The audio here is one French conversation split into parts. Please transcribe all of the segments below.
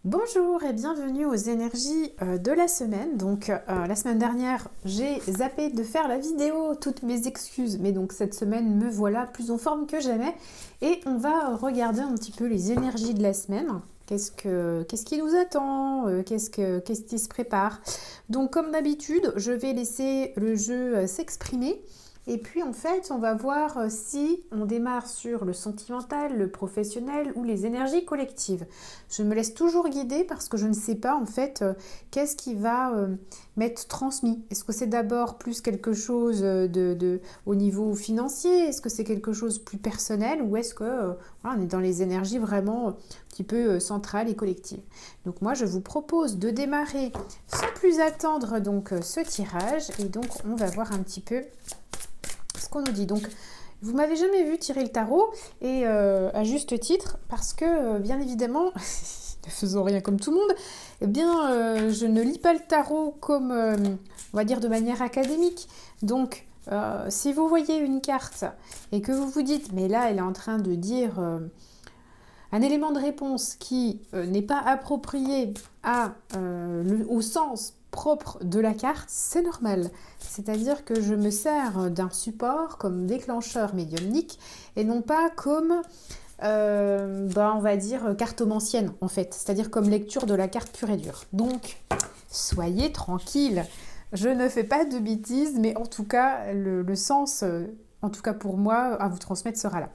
Bonjour et bienvenue aux énergies de la semaine. Donc la semaine dernière, j'ai zappé de faire la vidéo, toutes mes excuses. Mais donc cette semaine, me voilà plus en forme que jamais. Et on va regarder un petit peu les énergies de la semaine. Qu'est-ce qui nous attend? Qu'est-ce qui se prépare? Donc comme d'habitude, je vais laisser le jeu s'exprimer. Et puis en fait, on va voir si on démarre sur le sentimental, le professionnel ou les énergies collectives. Je me laisse toujours guider parce que je ne sais pas en fait qu'est-ce qui va m'être transmis. Est-ce que c'est d'abord plus quelque chose au niveau financier? Est-ce que c'est quelque chose plus personnel? Ou est-ce que voilà, on est dans les énergies vraiment un petit peu centrales et collectives? Donc moi, je vous propose de démarrer sans plus attendre donc ce tirage. Et donc, on va voir un petit peu ce qu'on nous dit. Donc, vous m'avez jamais vu tirer le tarot, et à juste titre, parce que, bien évidemment, ne faisons rien comme tout le monde, eh bien, je ne lis pas le tarot comme, on va dire, de manière académique. Donc, si vous voyez une carte et que vous vous dites, mais là, elle est en train de dire un élément de réponse qui n'est pas approprié au sens propre de la carte, c'est normal. C'est-à-dire que je me sers d'un support comme déclencheur médiumnique et non pas comme, on va dire, cartomancienne en fait. C'est-à-dire comme lecture de la carte pure et dure. Donc, soyez tranquille. Je ne fais pas de bêtises, mais en tout cas, le sens, en tout cas pour moi, à vous transmettre sera là.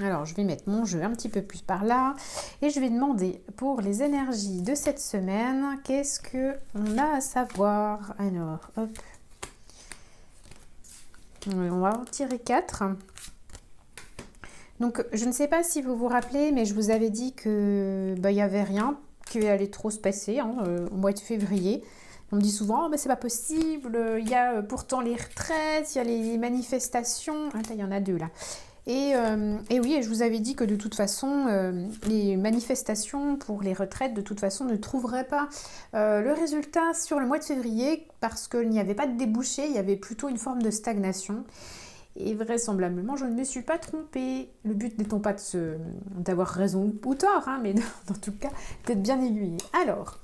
Alors, je vais mettre mon jeu un petit peu plus par là et je vais demander pour les énergies de cette semaine, qu'est-ce qu'on a à savoir? Alors, hop. On va en tirer 4. Donc, je ne sais pas si vous vous rappelez, mais je vous avais dit que il n'y avait rien qui allait trop se passer au mois de février. On me dit souvent, oh, c'est pas possible, il y a pourtant les retraites, il y a les manifestations. Ah, il y en a deux là. Et oui, et je vous avais dit que de toute façon, les manifestations pour les retraites, de toute façon, ne trouveraient pas le résultat sur le mois de février parce qu'il n'y avait pas de débouché, il y avait plutôt une forme de stagnation. Et vraisemblablement, je ne me suis pas trompée. Le but n'étant pas d'avoir raison ou tort, mais dans tout cas, d'être bien aiguillée. Alors,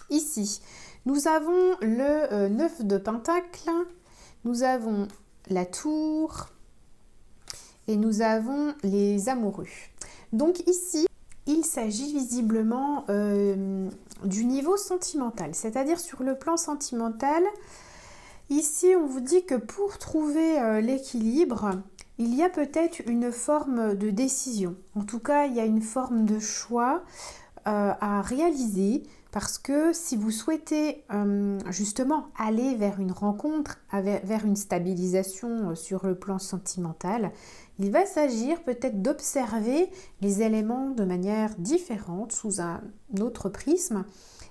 ici, nous avons le 9 de Pentacle, nous avons la tour, et nous avons les amoureux. Donc ici, il s'agit visiblement du niveau sentimental, c'est-à-dire sur le plan sentimental. Ici, on vous dit que pour trouver l'équilibre, il y a peut-être une forme de décision. En tout cas, il y a une forme de choix à réaliser parce que si vous souhaitez justement aller vers une rencontre, vers une stabilisation sur le plan sentimental, il va s'agir peut-être d'observer les éléments de manière différente, sous un autre prisme,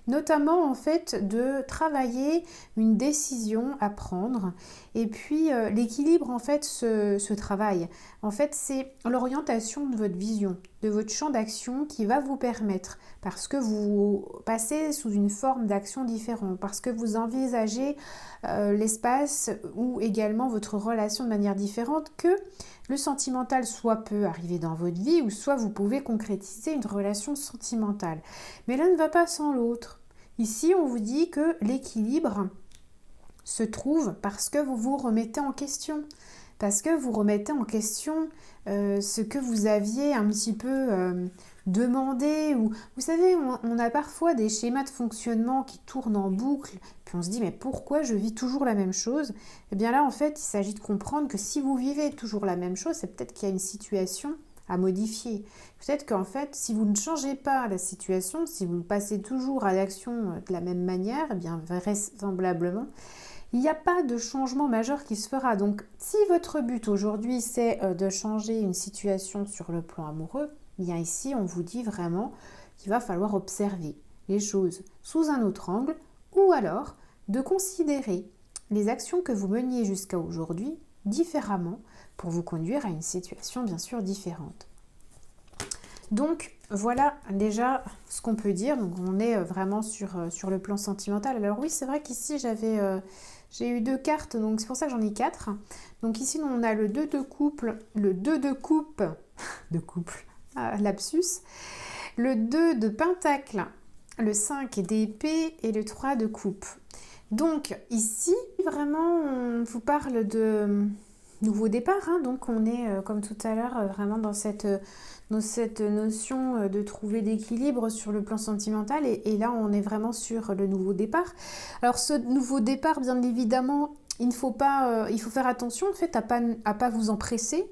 notamment en fait de travailler une décision à prendre et puis l'équilibre en fait se travaille. En fait, c'est l'orientation de votre vision, de votre champ d'action qui va vous permettre, parce que vous passez sous une forme d'action différente, parce que vous envisagez l'espace ou également votre relation de manière différente, que le sentimental soit peut arriver dans votre vie ou soit vous pouvez concrétiser une relation sentimentale. Mais l'un ne va pas sans l'autre. Ici, on vous dit que l'équilibre se trouve parce que vous vous remettez en question. Parce que vous remettez en question ce que vous aviez un petit peu demandé. Ou, vous savez, on a parfois des schémas de fonctionnement qui tournent en boucle. Puis on se dit, mais pourquoi je vis toujours la même chose? Eh bien là, en fait, il s'agit de comprendre que si vous vivez toujours la même chose, c'est peut-être qu'il y a une situation à modifier. Peut-être qu'en fait, si vous ne changez pas la situation, si vous passez toujours à l'action de la même manière, eh bien vraisemblablement, il n'y a pas de changement majeur qui se fera. Donc, si votre but aujourd'hui, c'est de changer une situation sur le plan amoureux, bien ici, on vous dit vraiment qu'il va falloir observer les choses sous un autre angle ou alors de considérer les actions que vous meniez jusqu'à aujourd'hui différemment pour vous conduire à une situation bien sûr différente. Donc voilà déjà ce qu'on peut dire. Donc on est vraiment sur le plan sentimental. Alors oui, c'est vrai qu'ici j'ai eu deux cartes, donc c'est pour ça que j'en ai 4. Donc ici on a le 2 de couple, le 2 de coupe, lapsus, Le 2 de pentacle, le 5 d'épée et le 3 de coupe. Donc ici, vraiment, on vous parle de nouveau départ. Hein. Donc on est, comme tout à l'heure, vraiment dans cette notion de trouver d'équilibre sur le plan sentimental. Et là, on est vraiment sur le nouveau départ. Alors ce nouveau départ, bien évidemment, il faut faire attention en fait à pas vous empresser.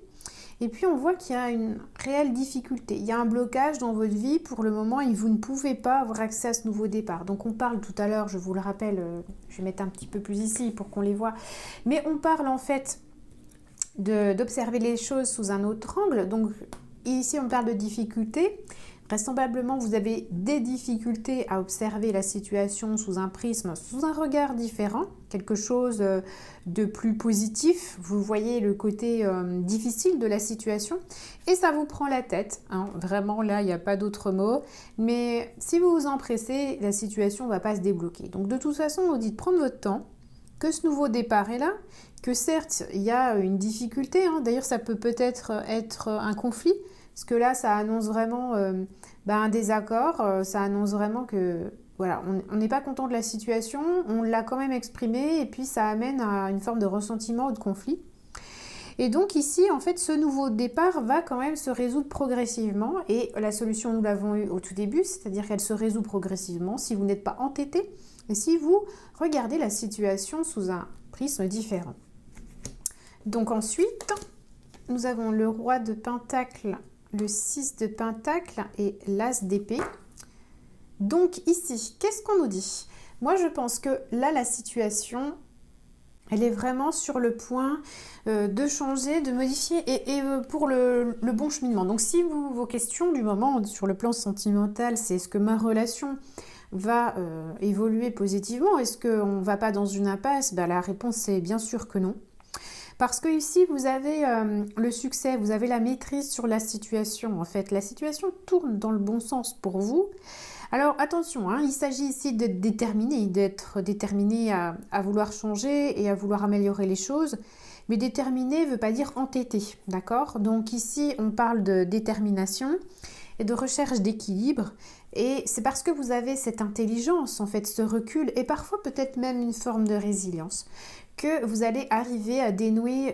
Et puis on voit qu'il y a une réelle difficulté. Il y a un blocage dans votre vie pour le moment et vous ne pouvez pas avoir accès à ce nouveau départ. Donc on parle tout à l'heure, je vous le rappelle, je vais mettre un petit peu plus ici pour qu'on les voit. Mais on parle en fait d'observer les choses sous un autre angle. Donc ici on parle de difficulté. Vraisemblablement, vous avez des difficultés à observer la situation sous un prisme, sous un regard différent, quelque chose de plus positif. Vous voyez le côté difficile de la situation et ça vous prend la tête. Hein. Vraiment, là, il n'y a pas d'autre mot. Mais si vous vous empressez, la situation ne va pas se débloquer. Donc, de toute façon, on vous dit de prendre votre temps, que ce nouveau départ est là, que certes, il y a une difficulté. Hein. D'ailleurs, ça peut-être être un conflit. Parce que là, ça annonce vraiment un désaccord, ça annonce vraiment que voilà, on n'est pas content de la situation, on l'a quand même exprimé et puis ça amène à une forme de ressentiment ou de conflit. Et donc ici, en fait, ce nouveau départ va quand même se résoudre progressivement et la solution, nous l'avons eue au tout début, c'est-à-dire qu'elle se résout progressivement si vous n'êtes pas entêté et si vous regardez la situation sous un prisme différent. Donc ensuite, nous avons le roi de pentacle, le 6 de pentacle et l'as d'épée. Donc ici, qu'est-ce qu'on nous dit? Moi, je pense que là, la situation, elle est vraiment sur le point de changer, de modifier et pour le bon cheminement. Donc si vos questions du moment sur le plan sentimental, c'est est-ce que ma relation va évoluer positivement? Est-ce qu'on ne va pas dans une impasse? La réponse est bien sûr que non. Parce que ici, vous avez le succès, vous avez la maîtrise sur la situation. En fait, la situation tourne dans le bon sens pour vous. Alors attention, hein, il s'agit ici d'être déterminé à vouloir changer et à vouloir améliorer les choses. Mais déterminé ne veut pas dire entêté, d'accord? Donc ici, on parle de détermination et de recherche d'équilibre. Et c'est parce que vous avez cette intelligence, en fait, ce recul et parfois peut-être même une forme de résilience que vous allez arriver à dénouer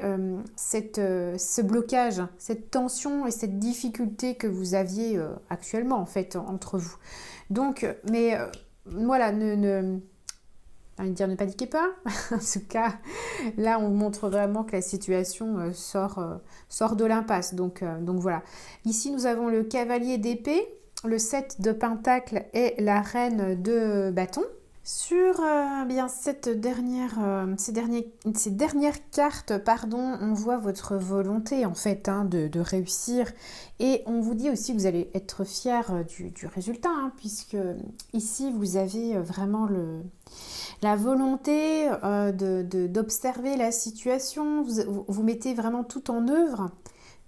ce blocage, cette tension et cette difficulté que vous aviez actuellement en fait entre vous. Donc, mais voilà, ne pas paniquez pas. En tout cas, là, on montre vraiment que la situation sort de l'impasse. Donc voilà. Ici, nous avons le cavalier d'épée, le 7 de pentacle et la reine de bâton. Sur ces dernières cartes, on voit votre volonté en fait de réussir et on vous dit aussi que vous allez être fier du résultat puisque ici vous avez vraiment la volonté d'observer la situation, vous mettez vraiment tout en œuvre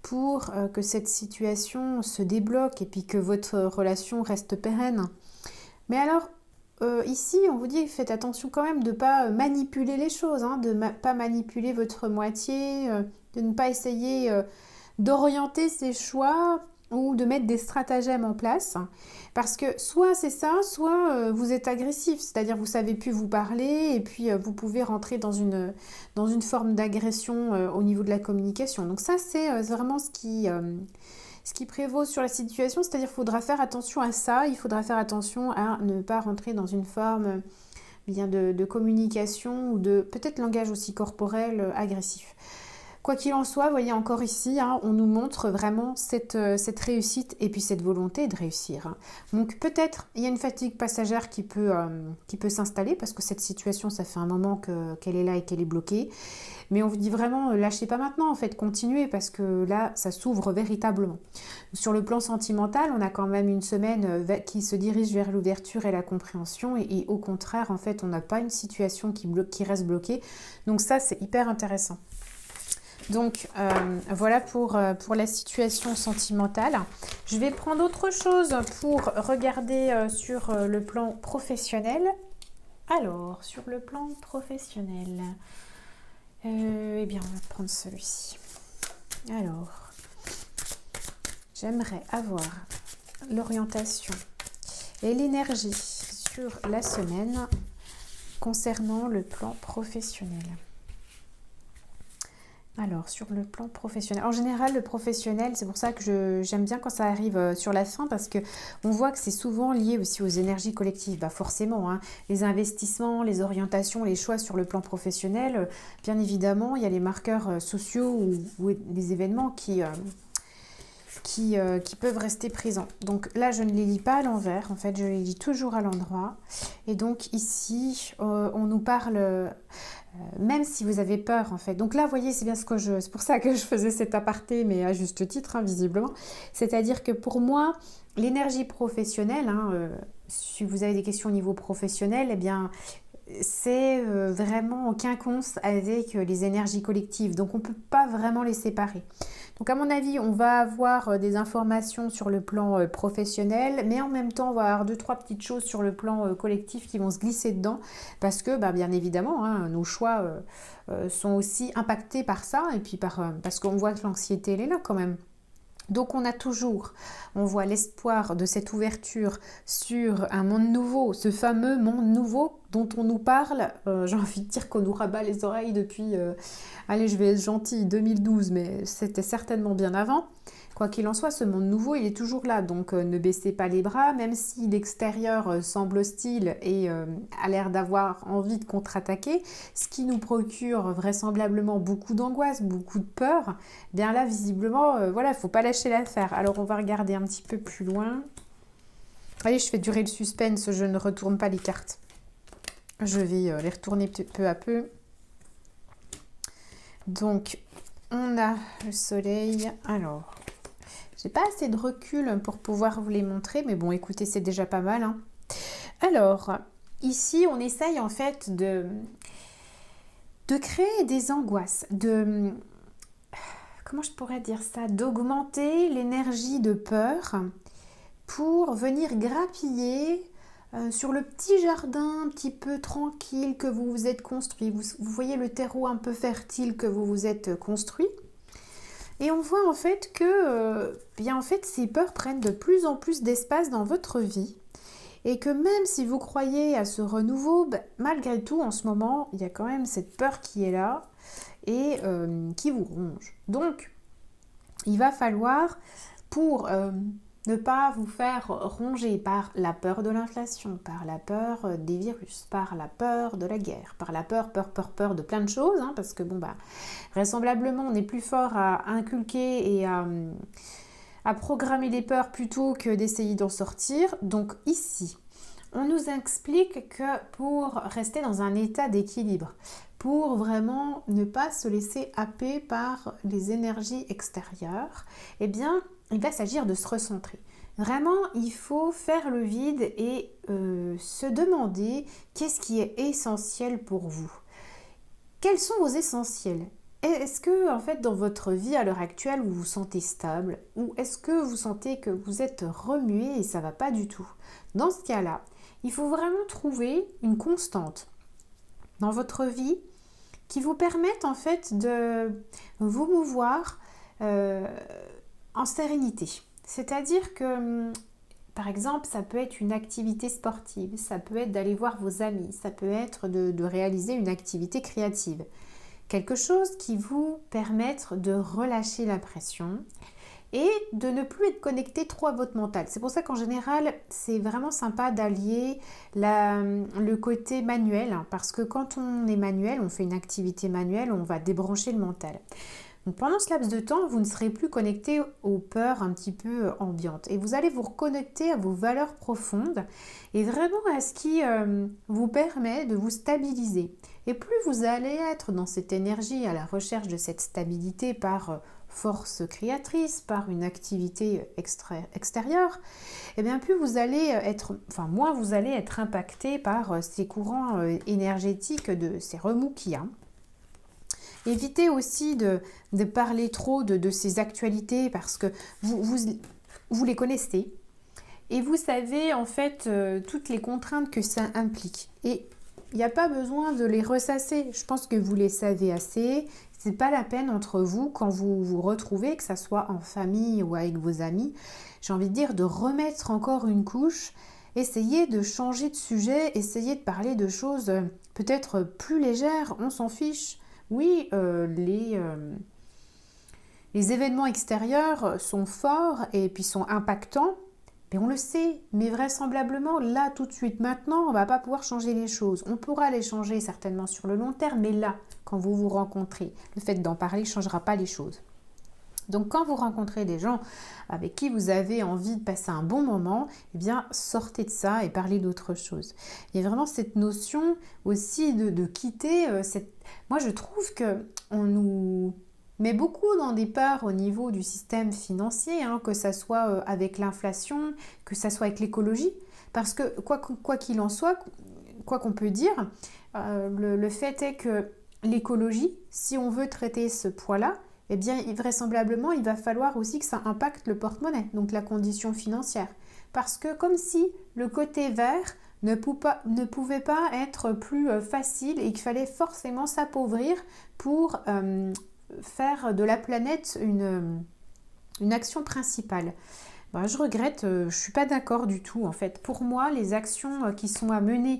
pour que cette situation se débloque et puis que votre relation reste pérenne. Mais alors, ici, on vous dit faites attention quand même de ne pas manipuler les choses, de ne pas manipuler votre moitié, de ne pas essayer d'orienter ses choix ou de mettre des stratagèmes en place. Parce que soit c'est ça, soit vous êtes agressif, c'est-à-dire vous ne savez plus vous parler et puis vous pouvez rentrer dans une forme d'agression au niveau de la communication. Donc ça, c'est vraiment ce qui prévaut sur la situation, c'est-à-dire qu'il faudra faire attention à ça, il faudra faire attention à ne pas rentrer dans une forme de communication ou de peut-être langage aussi corporel agressif. Quoi qu'il en soit, vous voyez encore ici, on nous montre vraiment cette réussite et puis cette volonté de réussir. Donc peut-être il y a une fatigue passagère qui peut s'installer parce que cette situation, ça fait un moment qu'elle est là et qu'elle est bloquée. Mais on vous dit vraiment, lâchez pas maintenant, en fait, continuez parce que là, ça s'ouvre véritablement. Sur le plan sentimental, on a quand même une semaine qui se dirige vers l'ouverture et la compréhension et au contraire, en fait, on n'a pas une situation qui reste bloquée. Donc ça, c'est hyper intéressant. Donc voilà pour la situation sentimentale. Je vais prendre autre chose pour regarder sur le plan professionnel. Alors, sur le plan professionnel, eh bien, on va prendre celui-ci. Alors, j'aimerais avoir l'orientation et l'énergie sur la semaine concernant le plan professionnel. Alors, sur le plan professionnel, en général, le professionnel, c'est pour ça que j'aime bien quand ça arrive sur la fin, parce que on voit que c'est souvent lié aussi aux énergies collectives. Bah forcément, hein, les investissements, les orientations, les choix sur le plan professionnel, bien évidemment, il y a les marqueurs sociaux ou les événements qui peuvent rester présents. Donc là, je ne les lis pas à l'envers, en fait, je les lis toujours à l'endroit. Et donc ici, on nous parle... même si vous avez peur en fait. Donc là, vous voyez, c'est bien c'est pour ça que je faisais cet aparté, mais à juste titre, hein, visiblement. C'est-à-dire que pour moi, l'énergie professionnelle, hein, si vous avez des questions au niveau professionnel, eh bien, c'est vraiment en quinconce avec les énergies collectives. Donc on ne peut pas vraiment les séparer. Donc à mon avis, on va avoir des informations sur le plan professionnel, mais en même temps, on va avoir 2-3 petites choses sur le plan collectif qui vont se glisser dedans, parce que bien évidemment, hein, nos choix sont aussi impactés par ça, et puis parce qu'on voit que l'anxiété, elle est là quand même. Donc on voit l'espoir de cette ouverture sur un monde nouveau, ce fameux monde nouveau dont on nous parle. J'ai envie de dire qu'on nous rabat les oreilles depuis, allez, je vais être gentille, 2012, mais c'était certainement bien avant. Quoi qu'il en soit, ce monde nouveau, il est toujours là, donc ne baissez pas les bras, même si l'extérieur semble hostile et a l'air d'avoir envie de contre-attaquer, ce qui nous procure vraisemblablement beaucoup d'angoisse, beaucoup de peur. Bien là, visiblement, voilà, il ne faut pas lâcher l'affaire. Alors, on va regarder un petit peu plus loin. Allez, je fais durer le suspense, je ne retourne pas les cartes. Je vais les retourner peu à peu. Donc, on a le soleil. Alors... j'ai pas assez de recul pour pouvoir vous les montrer, mais bon, écoutez, c'est déjà pas mal, hein. Alors, ici, on essaye en fait de créer des angoisses, comment je pourrais dire ça, d'augmenter l'énergie de peur pour venir grappiller sur le petit jardin un petit peu tranquille que vous vous êtes construit. Vous voyez le terreau un peu fertile que vous vous êtes construit. Et on voit en fait que ces peurs prennent de plus en plus d'espace dans votre vie et que même si vous croyez à ce renouveau, malgré tout en ce moment, il y a quand même cette peur qui est là et qui vous ronge. Donc, il va falloir, pour ne pas vous faire ronger par la peur de l'inflation, par la peur des virus, par la peur de la guerre, par la peur de plein de choses, hein, parce que vraisemblablement on est plus fort à inculquer et à programmer les peurs plutôt que d'essayer d'en sortir. Donc ici, on nous explique que pour rester dans un état d'équilibre, pour vraiment ne pas se laisser happer par les énergies extérieures, eh bien, il va s'agir de se recentrer. Vraiment, il faut faire le vide et se demander qu'est-ce qui est essentiel pour vous. Quels sont vos essentiels ? Est-ce que, en fait, dans votre vie à l'heure actuelle, vous vous sentez stable ou est-ce que vous sentez que vous êtes remué et ça ne va pas du tout ? Dans ce cas-là, il faut vraiment trouver une constante dans votre vie qui vous permette, en fait, de vous mouvoir en sérénité. C'est-à-dire que, par exemple, ça peut être une activité sportive, ça peut être d'aller voir vos amis, ça peut être de réaliser une activité créative. Quelque chose qui vous permette de relâcher la pression et de ne plus être connecté trop à votre mental. C'est pour ça qu'en général, c'est vraiment sympa d'allier le côté manuel, hein, parce que quand on est manuel, on fait une activité manuelle, on va débrancher le mental. Donc pendant ce laps de temps, vous ne serez plus connecté aux peurs un petit peu ambiantes et vous allez vous reconnecter à vos valeurs profondes et vraiment à ce qui vous permet de vous stabiliser. Et plus vous allez être dans cette énergie à la recherche de cette stabilité par force créatrice, par une activité extérieure, et bien plus vous allez moins vous allez être impacté par ces courants énergétiques de ces remous qu'il y a. Évitez aussi de parler trop de ces actualités parce que vous les connaissez et vous savez en fait toutes les contraintes que ça implique. Et il n'y a pas besoin de les ressasser. Je pense que vous les savez assez. C'est pas la peine entre vous, quand vous vous retrouvez, que ça soit en famille ou avec vos amis, j'ai envie de dire de remettre encore une couche. Essayez de changer de sujet, essayez de parler de choses peut-être plus légères, on s'en fiche. Oui, les événements extérieurs sont forts et puis sont impactants, mais on le sait, mais vraisemblablement, là, tout de suite, maintenant, on ne va pas pouvoir changer les choses. On pourra les changer certainement sur le long terme, mais là, quand vous vous rencontrez, le fait d'en parler ne changera pas les choses. Donc quand vous rencontrez des gens avec qui vous avez envie de passer un bon moment, eh bien sortez de ça et parlez d'autre chose. Il y a vraiment cette notion aussi de quitter Moi je trouve qu'on nous met beaucoup dans des parts au niveau du système financier, que ça soit avec l'inflation, que ça soit avec l'écologie, parce que quoi qu'il en soit, quoi qu'on peut dire, le fait est que l'écologie, si on veut traiter ce poids-là, eh bien, vraisemblablement, il va falloir aussi que ça impacte le porte-monnaie, donc la condition financière. Parce que comme si le côté vert ne pouvait pas être plus facile et qu'il fallait forcément s'appauvrir pour faire de la planète une action principale. Ben, je regrette, je ne suis pas d'accord du tout en fait. Pour moi, les actions qui sont à mener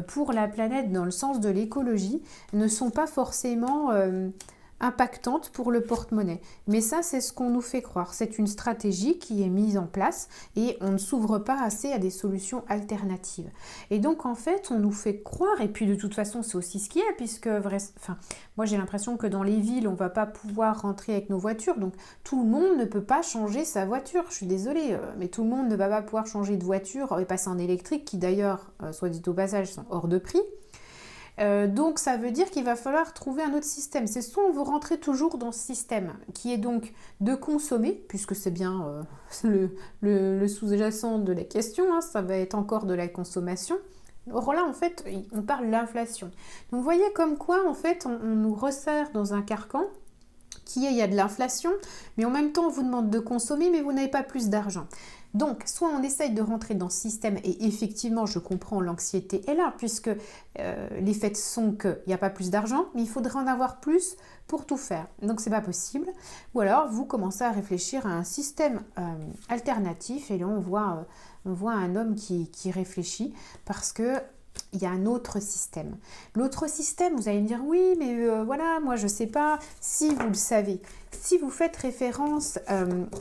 pour la planète dans le sens de l'écologie ne sont pas forcément impactante pour le porte-monnaie. Mais ça, c'est ce qu'on nous fait croire. C'est une stratégie qui est mise en place et on ne s'ouvre pas assez à des solutions alternatives. Et donc, en fait, on nous fait croire, et puis de toute façon, c'est aussi ce qui est, puisque, moi, j'ai l'impression que dans les villes, on ne va pas pouvoir rentrer avec nos voitures, donc tout le monde ne peut pas changer sa voiture. Je suis désolée, mais tout le monde ne va pas pouvoir changer de voiture et passer en électrique, qui d'ailleurs, soit dit au passage, sont hors de prix. Donc ça veut dire qu'il va falloir trouver un autre système. C'est soit vous rentrez toujours dans ce système qui est donc de consommer, puisque c'est bien le sous-jacent de la question, ça va être encore de la consommation. Or là en fait on parle de l'inflation. Donc vous voyez comme quoi en fait on nous resserre dans un carcan il y a de l'inflation, mais en même temps on vous demande de consommer mais vous n'avez pas plus d'argent. Donc, soit on essaye de rentrer dans ce système et effectivement, je comprends, l'anxiété est là puisque les faits sont qu'il n'y a pas plus d'argent, mais il faudrait en avoir plus pour tout faire. Donc, c'est pas possible. Ou alors, vous commencez à réfléchir à un système alternatif et là, on voit un homme qui réfléchit parce que il y a un autre système. L'autre système, vous allez me dire, oui, mais voilà, moi je ne sais pas si vous le savez. Si vous faites référence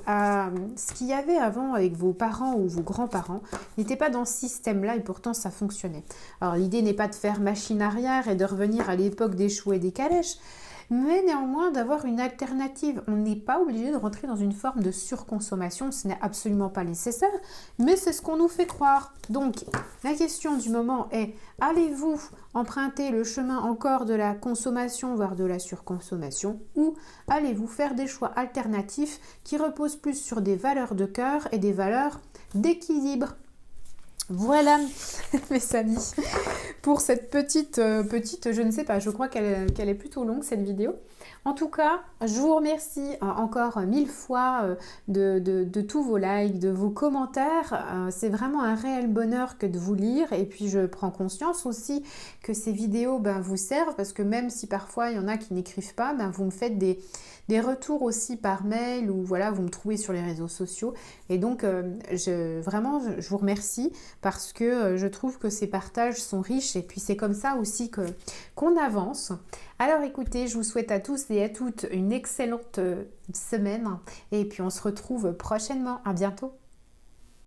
à ce qu'il y avait avant avec vos parents ou vos grands-parents, n'étaient pas dans ce système-là et pourtant ça fonctionnait. Alors l'idée n'est pas de faire machine arrière et de revenir à l'époque des choux et des calèches, mais néanmoins d'avoir une alternative. On n'est pas obligé de rentrer dans une forme de surconsommation, ce n'est absolument pas nécessaire, mais c'est ce qu'on nous fait croire. Donc, la question du moment est, allez-vous emprunter le chemin encore de la consommation, voire de la surconsommation, ou allez-vous faire des choix alternatifs qui reposent plus sur des valeurs de cœur et des valeurs d'équilibre? Voilà mes amis, pour cette petite, je ne sais pas, je crois qu'elle est plutôt longue cette vidéo. En tout cas, je vous remercie encore 1000 fois de tous vos likes, de vos commentaires. C'est vraiment un réel bonheur que de vous lire et puis je prends conscience aussi que ces vidéos vous servent parce que même si parfois il y en a qui n'écrivent pas, vous me faites des retours aussi par mail ou voilà, vous me trouvez sur les réseaux sociaux et donc je vous remercie parce que je trouve que ces partages sont riches et puis c'est comme ça aussi qu'on avance. Alors écoutez, je vous souhaite à tous et à toutes une excellente semaine et puis on se retrouve prochainement. À bientôt.